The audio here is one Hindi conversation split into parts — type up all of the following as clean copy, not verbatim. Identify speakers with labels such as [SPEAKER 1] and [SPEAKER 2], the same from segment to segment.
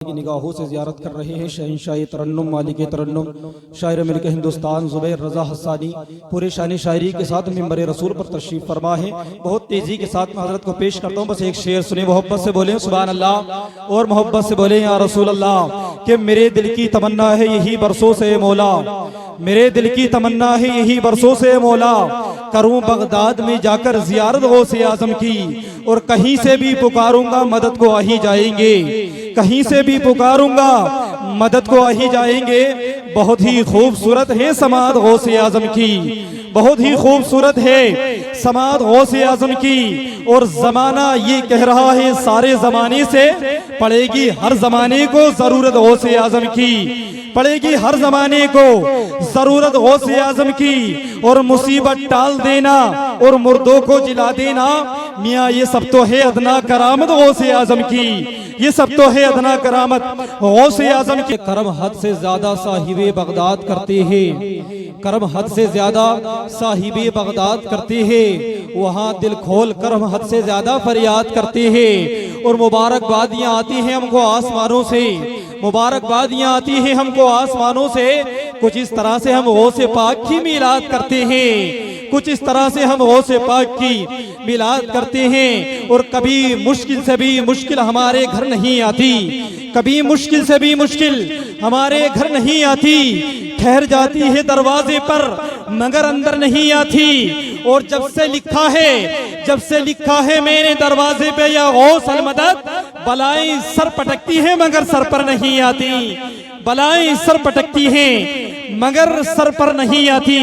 [SPEAKER 1] की निगाहों से ज़ियारत कर रहे हैं शहंशाह तरन्नुम मालिक तरन्नुम शायर मिल्क हिंदुस्तान ज़ुबैर रज़ा हस्सानी पूरे शान शायरी के साथ मिंबर रसूल पर तशरीफ़ फरमा है। बहुत तेज़ी के साथ मैं हज़रत को पेश करता हूँ। बस एक शेर सुने, मोहब्बत से बोलें सुभान अल्लाह और मोहब्बत से बोलें या रसूल अल्लाह। कि मेरे दिल की तमन्ना है यही बरसों से मौला, मेरे दिल की तमन्ना है यही बरसों से मौला, करूं बगदाद में जाकर ज़ियारत गौसे आज़म की, और कहीं से भी पुकारूंगा मदद को आ ही जाएंगे, कहीं से भी पुकारूंगा मदद को आ ही जाएंगे। बहुत ही खूबसूरत है समाद गौसे आज़म की, बहुत ही खूबसूरत है समाद गौसे आज़म की। और जमाना ये कह रहा है सारे जमाने से, पड़ेगी हर जमाने को जरूरत गौसे आज़म की, पड़ेगी हर जमाने को जरूरत गौसे आज़म की। और मुसीबत टाल देना और मुर्दों को जिला देना, मियाँ ये सब तो है अदना करामत गौसे आज़म की, ये सब तो है अदना करामत गौसे आज़म की। करम हद से ज्यादा साहिबे बगदाद करते हैं, करम हद से ज्यादा साहिबे बगदाद करते हैं, वहाँ दिल खोल करम हद से ज्यादा फरियाद करते हैं। और मुबारकबादियाँ आती हैं हमको आसमानों से, मुबारकबादियाँ आती हैं हमको आसमानों से। कुछ इस तरह से हम गौसे पाक की मिलाद करते हैं, कुछ इस तरह से हम गौसे पाक की मिलाद करते हैं। और कभी मुश्किल से भी मुश्किल हमारे घर नहीं आती, कभी मुश्किल से भी मुश्किल हमारे घर नहीं आती, ठहर जाती है दरवाजे पर मगर अंदर नहीं आती। और जब से लिखा है, जब से लिखा है मेरे दरवाजे पे या गौस अल मदद, बलाएं सर पटकती है मगर सर पर नहीं आती, बलाएं सर पटकती हैं मगर सर पर नहीं आती,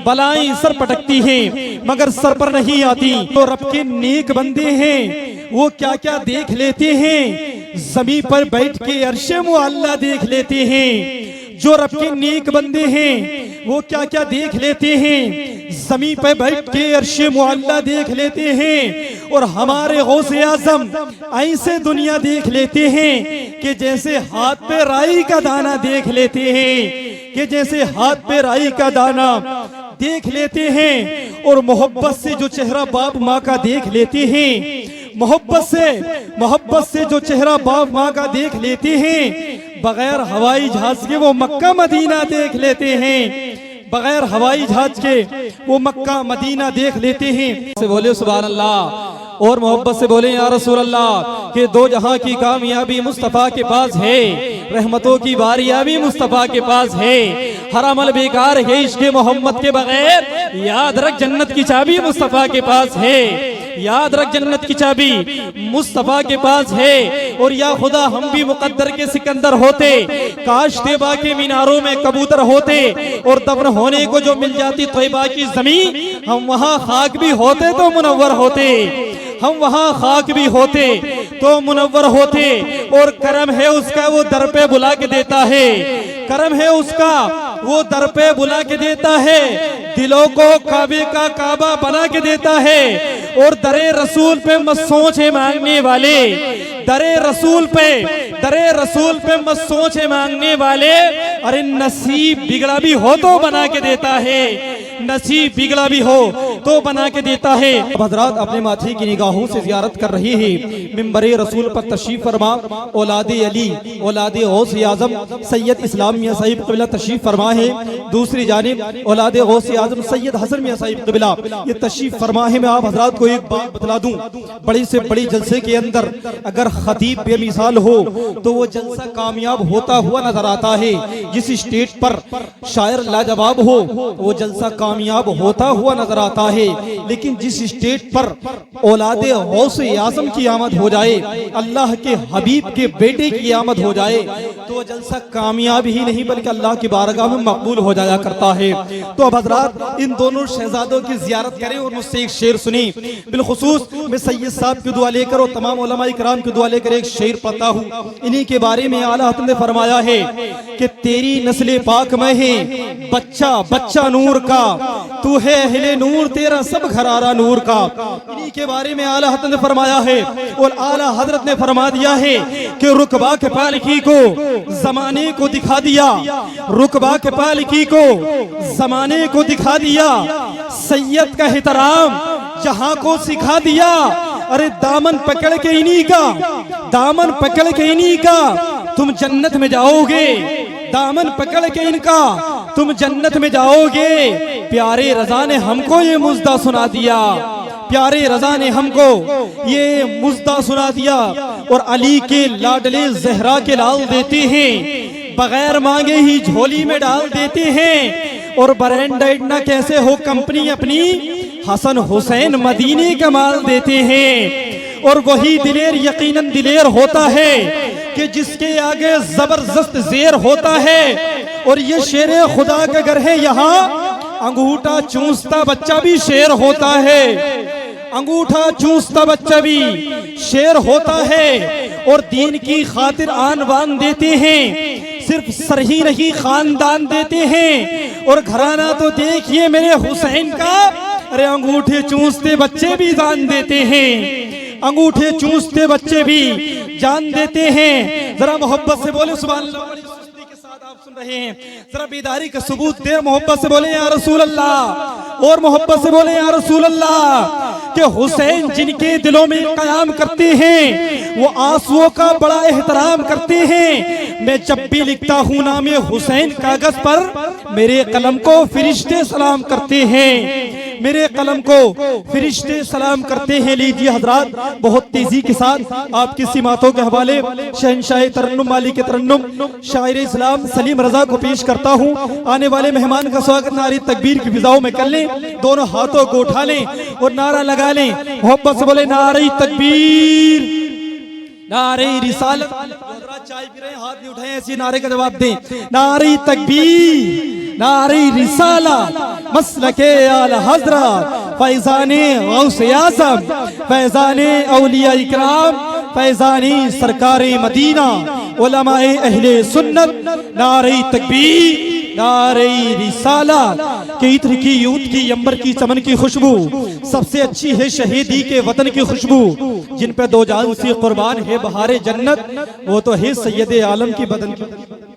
[SPEAKER 1] बलाएं सर पटकती हैं मगर सर पर नहीं आती। तो रब के नेक बंदे हैं वो क्या क्या देख लेते हैं, जमीन पर बैठ के अर्शे मुअल्ला देख लेते हैं। जो रब के नेक बंदे हैं वो क्या क्या देख लेते हैं, जमीन पे बैठ के अर्शे मुअल्ला देख लेते हैं। और हमारे गौसे आज़म ऐसे दुनिया देख लेते हैं कि जैसे हाथ पे राई का दाना देख लेते हैं, कि जैसे हाथ पे राई का दाना देख लेते हैं। और मोहब्बत से जो चेहरा बाप माँ का देख लेते हैं, मोहब्बत से जो चेहरा बाप माँ का देख लेते हैं, बगैर हवाई जहाज के वो मक्का मदीना देख लेते हैं, बगैर हवाई जहाज के वो मक्का मदीना देख लेते हैं। से बोले सुभान अल्लाह और मोहब्बत से बोले या रसूल अल्लाह। कि दो जहां की कामयाबी मुस्तफ़ा के पास है, रहमतों की बारियां भी मुस्तफ़ा के पास है, हर अमल बेकार है इश्क़ मोहम्मद के बगैर, याद रख जन्नत की चाबी मुस्तफ़ा के पास है, याद रख जन्नत की चाबी मुस्तफ़ा के पास है। और या खुदा हम भी मुकद्दर के सिकंदर होते, काश तैबा के मीनारों में कबूतर होते, और दफन होने को जो मिल जाती तैबा की जमीन, हम वहाँ खाक भी होते तो मुनव्वर होते, हम वहाँ खाक भी होते तो मुनव्वर होते। और करम है उसका वो दर पे बुला के देता है, करम है उसका वो दर पे बुला के देता है, दिलों को काबे का काबा बना के देता है। और दरे रसूल पे मत सोचे मांगने वाले, दरे रसूल पे मत सोचे मांगने वाले, अरे नसीब बिगड़ा भी हो तो बना के देता है, नसीब बिगड़ा भी हो तो बना के देता है। हज़रात अपने माथे की निगाहों से ज़ियारत कर रही है मिंबरे रसूल पर तशरीफ फरमा औलादे अली, औलादे गौसे आज़म सैयद इस्लाम मियां साहिब क़िबला तशरीफ फरमा है। दूसरी जानिब औलादे गौसे आज़म सैयद हसन मियां साहिब क़िबला ये तशरीफ फरमा है। मैं आप हज़रात को एक बात बतला दूं, बड़ी से बड़ी जलसे के अंदर अगर खतीब बेमिसाल हो तो वो जलसा कामयाब होता हुआ नजर आता है। जिस स्टेज पर शायर लाजवाब हो वो जलसा कामयाब होता हुआ नजर आता है। लेकिन जिस स्टेज पर औलादे गौसे आज़म की आमद हो जाए, अल्लाह के हबीब के बेटे की आमद हो जाए, तो वो जलसा कामयाब ही नहीं बल्कि अल्लाह की बारगाह में मकबूल हो जाया करता है। तो अब हज़रात इन दोनों शहजादों की ज़ियारत करें और मुझसे एक शेर सुनी। बिलखुसूस मैं सैयद साहब की दुआ लेकर और तमाम उलमा इकराम की दुआ लेकर एक शेर पढ़ता हूँ। इन्हीं के बारे में आला हज़रत ने फरमाया है कि तेरी नस्ल पाक में है बच्चा बच्चा नूर का, तू है अहले नूर तेरा सब घरारा नूर का। इन्हीं के बारे में आला हज़रत ने फरमाया है। और आला हज़रत ने फरमा दिया है कि रुकबा के पालकी को जमाने को दिखा दिया, रुकबा के पालकी को जमाने को दिखा दिया, सैयद का एहतराम जहां को सिखा दिया। अरे दामन पकड़ के इन्हीं का, दामन पकड़ के इन्हीं का तुम जन्नत में जाओगे, दामन पकड़ के इनका तुम जन्नत में जाओगे। प्यारे रजा ने हमको ये मुज्दा सुना दिया, प्यारे रजा ने हमको ये मुज्दा सुना दिया। और अली के लाडले जहरा के लाल देते हैं, बगैर मांगे ही झोली में डाल देते हैं। और ब्रांडेड ना कैसे हो कंपनी अपनी, हसन हुसैन मदीने का माल देते हैं। और वही दिलेर यकीनन दिलेर होता है कि जिसके आगे जबरदस्त जेर होता है। और ये शेर खुदा का घर है, यहाँ अंगूठा चूसता बच्चा भी शेर होता है, अंगूठा चूसता बच्चा भी शेर होता है। और दीन की खातिर आन बान देते हैं, सिर्फ सर ही नहीं खानदान देते हैं। और घराना तो देखिए मेरे हुसैन का, अरे अंगूठे चूसते बच्चे भी जान देते हैं, अंगूठे चूसते बच्चे भी जान देते हैं। जरा मोहब्बत से बोले सुभान अल्लाह। के साथ आप सुन रहे हैं, जरा बेदारी का सबूत दे, मोहब्बत से बोले या रसूल अल्लाह, और मोहब्बत से बोले या रसूल अल्लाह। कि हुसैन जिनके दिलों में कयाम करते हैं, वो आंसुओं का बड़ा एहतराम करते हैं। मैं जब भी लिखता हूँ नाम हुसैन कागज पर, मेरे कलम को फरिश्ते सलाम करते हैं, मेरे कलम को फरिश्ते सलाम करते हैं। लीजिए हजरात, बहुत तेजी के साथ आपकी सिमातों के हवाले शहंशाह तरन्नुम मालिक तरन्नुम शायर इस्लाम सलीम रजा को पेश करता हूँ। आने वाले मेहमान का स्वागत नारे तकबीर की फिजाओं में कर लें, दोनों हाथों को उठा लें और नारा लगा लें। मोहब्बत से बोले नारे तकबीर, नारे रिसालत। चाय पी रहे हैं, हाथ नहीं उठाए, ऐसे नारे का जवाब दें। नारे तकबीर, नारे रिसालत, मसलके आला हजरत, फैजाने गौसे आज़म, फैजाने औलिया इकराम, फैजाने सरकारे मदीना, उलमाए अहले सुन्नत। नारे तकबीर, नारे रिसालत। के इत्र की यूत की अंबर की चमन की खुशबू सबसे अच्छी है शहीदी के वतन की खुशबू। जिन पे दो जान से कुर्बान है बहारे जन्नत, वो तो है सैयदे आलम की बदन की।